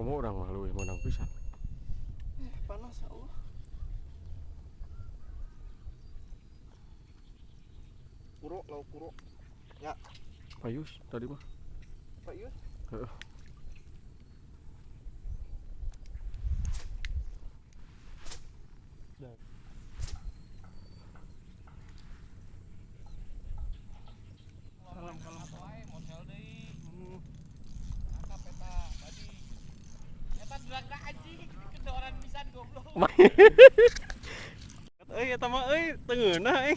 mau orang malu yang menang pisan. Panas ya Allah. Kuro, lauk kuro. Ya. Payus tadi mah. Payus. Heeh. Eta mah teungeunah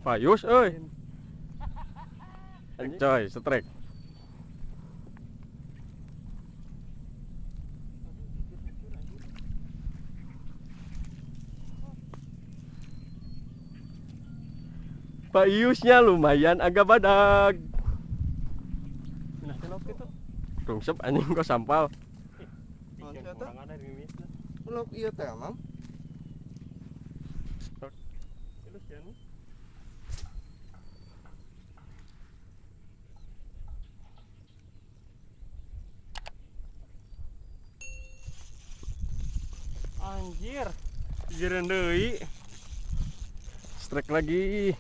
Payus euy. Coy, strike. Payusnya lumayan agak badag. Nah, celok itu. Rungsep anjing kok sampal. Lauk ieu teh, Mam. Anjir. Gireun deui. Strike lagi.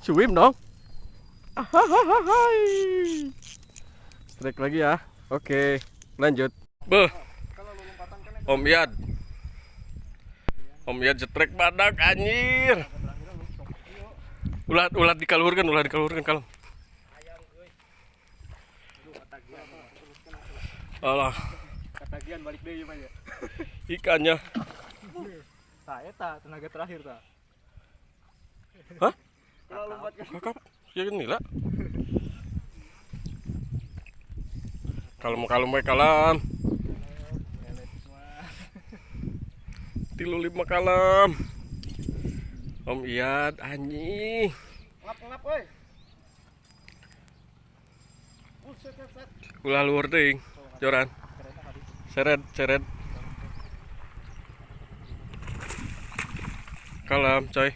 Swim dong. Ahai. Strike lagi ya. Oke, lanjut. Beuh. Om Iyad. Om Iyad strike badak anjir. Ulat dikaluhurkeun kalem. Alah. Katagian balik deui mah ya. Ikannya. Tah eta tenaga terakhir tah. Hah? Kalau lompat ke Kakap, ya inilah. Kalem we kalem. 35 kalem. Om Iyad anjing. ngap euy. Set. Ulah luhur teuing. Joran. Seret. Kalem, coy.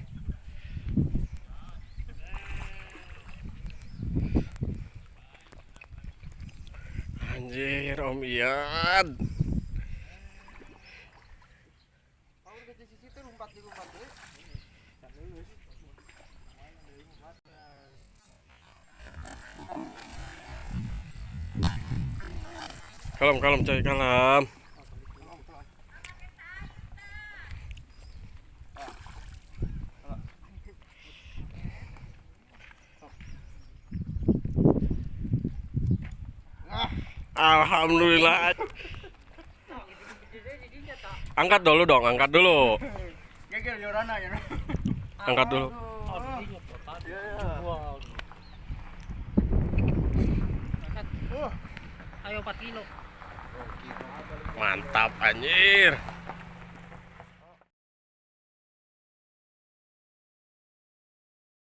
Anjir, Om Iyad. Kalau ke sisi teh lompat deui. Kalem, coy, kalem. Alhamdulillah. Angkat dulu dong, angkat dulu. Geger jorana ya. Angkat dulu. Ayo 4 kilo. Mantap anjir.